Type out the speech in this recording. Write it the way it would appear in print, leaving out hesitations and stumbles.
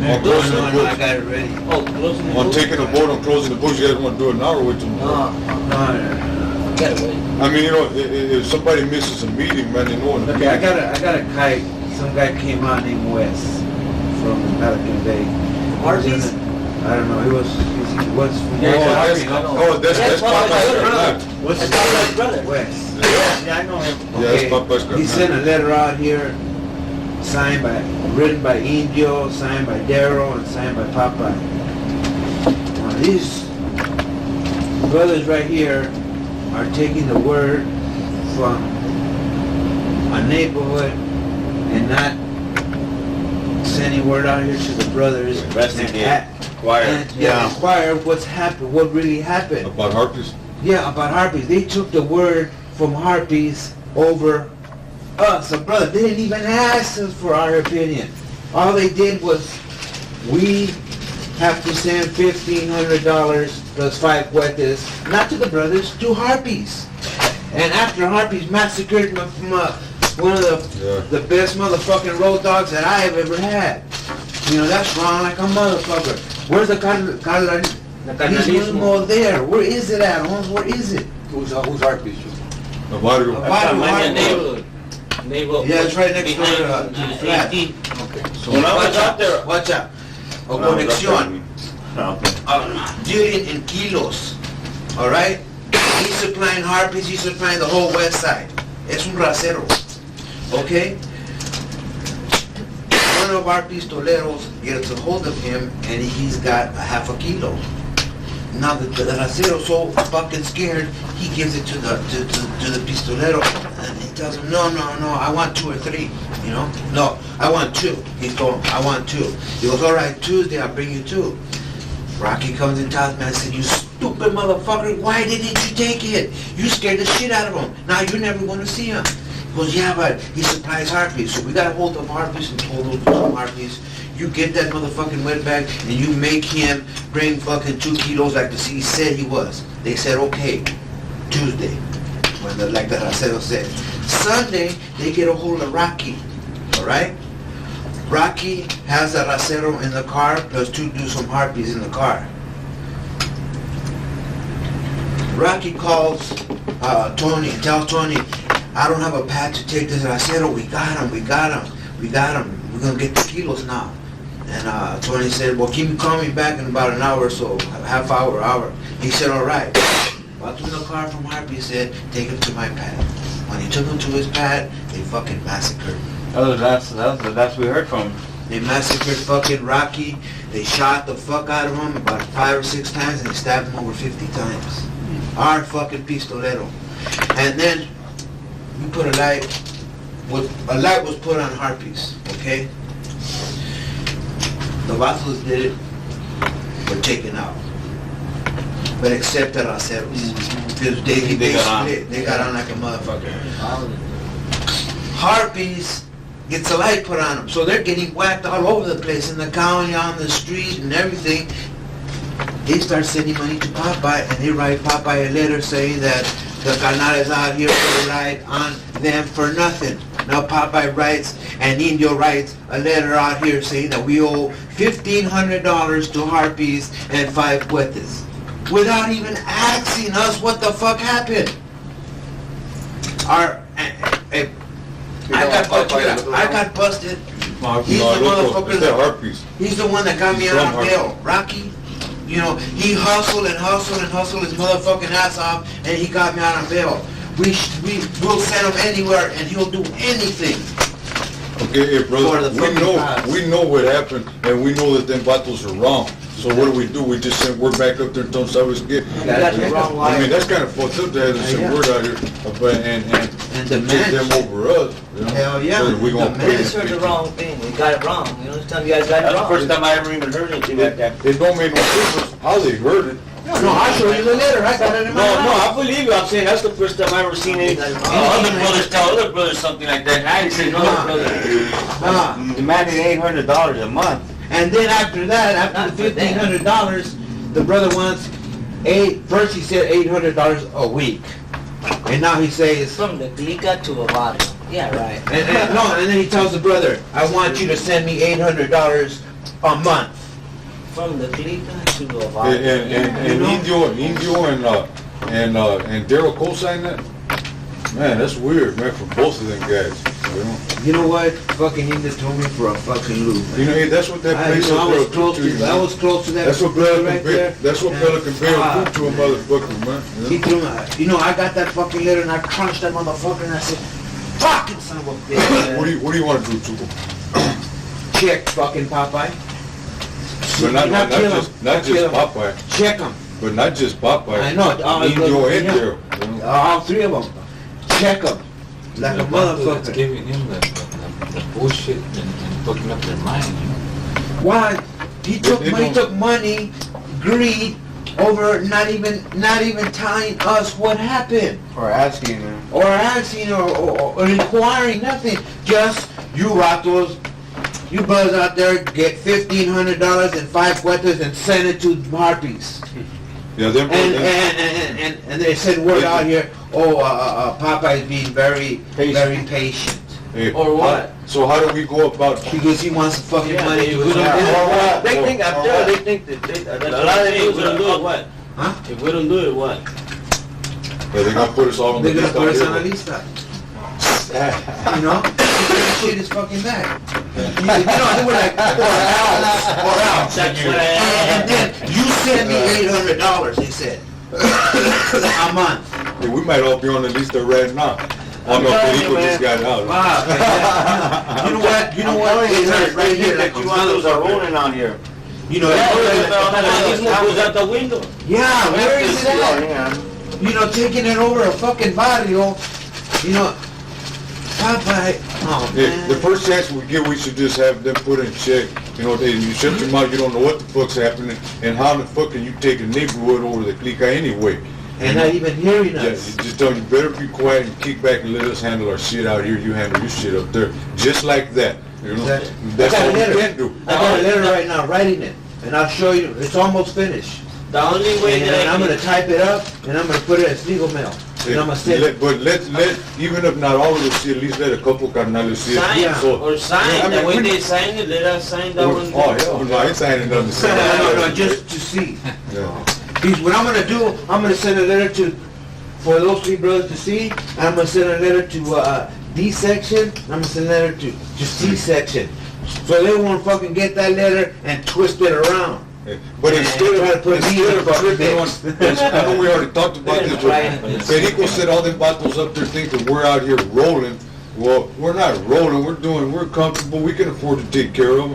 On closing the books. I got it ready. Oh, closing the On books? taking the vote on closing the books, you guys want to do it now or wait till tomorrow? No. Get away. I mean, you know, if somebody misses a meeting, man, they know in the Okay, I meeting. got a kite. Some guy came out named Wes from Pelican Bay. Harvey's? I don't know. He was from That's Popeye's brother. What's his Popeye's brother? Wes. Yeah, I know him. Yeah, that's Popeye's brother. He sent a letter out here, written by Indio, signed by Daryl, and signed by Popeye. Now these brothers right here are taking the word from a neighborhood and not sending word out here to the brothers. Investigate. Inquire what's happened, what really happened. About Harpies? Yeah, about Harpies. They took the word from Harpies over us, a brother. They didn't even ask us for our opinion. All they did was, we have to send $1,500 plus 5 cuetes, not to the brothers, to Harpies. And after Harpies massacred one of the best motherfucking road dogs that I have ever had. You know, that's wrong like a motherfucker. Where's the carnalismo there? Where is it at, Holmes? Where is it? Who's Harpies? The barrio. Neighborhood. Yeah, it's right next door to the flat. Okay. So when I was out there, Watch out. O conexión. Dealing in kilos. Alright? He's supplying Harpies, he's supplying the whole west side. Es un rasero. Okay? One of our pistoleros gets a hold of him and he's got a half a kilo. Now the racero's so fucking scared, he gives it to the pistolero and he tells him, no, I want 2 or 3, you know? No, I want 2. He's going, I want 2. He goes, all right, Tuesday I'll bring you 2. Rocky comes and tells me, I said, you stupid motherfucker, why didn't you take it? You scared the shit out of him. Now you're never going to see him. He goes, yeah, but he supplies Harpies. So we got a hold of Harpies and told those Harpies, you get that motherfucking wetback and you make him bring fucking 2 kilos like the city said he was. They said, okay, Tuesday, like the Racero said. Sunday, they get a hold of Rocky, all right? Rocky has a Racero in the car, plus 2 do some Harpies in the car. Rocky calls Tony and tells Tony, I don't have a pad to take this Racero. We got him. We're going to get the kilos now. And Tony said, well, keep me coming back in about an hour or so, half hour. He said, all right. Walked in the car from Harpy, he said, take him to my pad. When he took him to his pad, they fucking massacred him. that's the last we heard from him. They massacred fucking Rocky. They shot the fuck out of him about 5 or 6 times and they stabbed him over 50 times. Our fucking pistolero. And then we put a light was put on Harpies, okay? The vatos did it, were taken out. But except the Raceros. Because they got on like a motherfucker. Harpies gets a light put on them. So they're getting whacked all over the place, in the county, on the street and everything. They start sending money to Popeye and they write Popeye a letter saying that the carnales out here put a light on them for nothing. Now Popeye writes and Indio writes a letter out here saying that we owe $1,500 to Harpies and 5 cuetes. Without even asking us what the fuck happened. I got busted. He's the motherfucker. He's the one that got me out on bail. Rocky, you know, he hustled his motherfucking ass off, and he got me out on bail. We'll send him anywhere, and he'll do anything. Okay, brother, we know what happened, and we know that them battles are wrong. So what do? We just send word back up there and tell them Sabes get. I mean, that's kind of fucked up to have to send word out here and to take them over us. You know? Hell yeah. So we gonna pay They heard the wrong thing. They got it wrong. You know, this time you guys got it wrong. First time I ever even heard anything like that. It don't make no difference how they heard it. No, I'll show you the letter. I got it in my No, house. I believe you. I'm saying that's the first time I ever seen it. Other brothers tell other brothers something like that. And I ain't seen no other brother demanding $800 a month. And then after that, after the $1,500, the brother wants first he said $800 a week. And now he says... From the clica to a bottle. Yeah, right. And then he tells the brother, I want you to send me $800 A month. From the Clica to the And Indio and Daryl co-signed that? Man, that's weird, man, for both of them guys. You know what? Fucking India told me for a fucking loop. You know, hey, that's what that place I up was there close do to. you, I man. was close to that. That's what right Pelican there. Bay. That's what Pelican Bay will do to a motherfucker, man. He You know? threw my, you know, I got that fucking letter and I crunched that motherfucker and I said, fucking son of a bitch. What do you want to do to them? Check fucking Popeye. But not kill just him. not Kill just him. Popeye, Check him. but not just Popeye. I know. Indio and yeah. Daryl. You know? All three of them. Check them. Like a That's motherfucker. giving him the bullshit and fucking up their mind. You know? Why? He took money, greed, over not even telling us what happened. Or asking him. Or asking or inquiring, nothing. Just, you vatos, you brothers out there, get $1,500 and 5 cuetas and send it to Harpies. Yeah, them. And they said word out here, Popeye is being very patient. Hey, Or what? So how do we go about? Because he wants the fucking money to his Or house. what? They think out there, they think that a lot of things we don't do it, what? Huh? If we don't do it, what? Yeah, they're gonna put us all on the They're gonna list put out us on here. a lista. You know? That shit is fucking bad. You know, they were like, or else. That's what I And then you send me $800, he said. A month. Yeah, we might all be on the list right now. Oh no, Perico just got out. Wow. You know what? You know what? It hurts right here. Like You want those are rolling on here. You know, goes out the window. yeah, where is it at? Yeah. You know, taking it over a fucking barrio. You know, Popeye. Oh Yeah, man. the first chance we get, we should just have them put in check. You know, you shut your mouth, you don't know what the fuck's happening, and how the fuck can you take a neighborhood over the clique anyway? And not even hearing Yeah, us. you just tell you better be quiet and kick back and let us handle our shit out here. You handle your shit up there, just like that. You know, Exactly. that's I got all a we letter. can do. I got a letter right now, writing it, and I'll show you. It's almost finished. The only way And that I'm gonna type it up, and I'm gonna put it as legal mail, and I'm gonna send it. But let even if not all of us see, at least let a couple carnales see it. sign Yeah. or sign. Yeah, I mean, That way we- they sign it, let us sign that one. Oh hell no, I ain't signing nothing. No, just to see. Yeah. Because what I'm gonna do, I'm gonna send a letter for those three brothers to see, and I'm gonna send a letter to D section, and I'm gonna send a letter to C section. So they won't fucking get that letter and twist it around. But And instead try to put me in of the fucking tripping on, mix. I know we already talked about this, but Perico said all them vatos up there think that we're out here rolling. Well, we're not rolling, we're comfortable, we can afford to take care of them.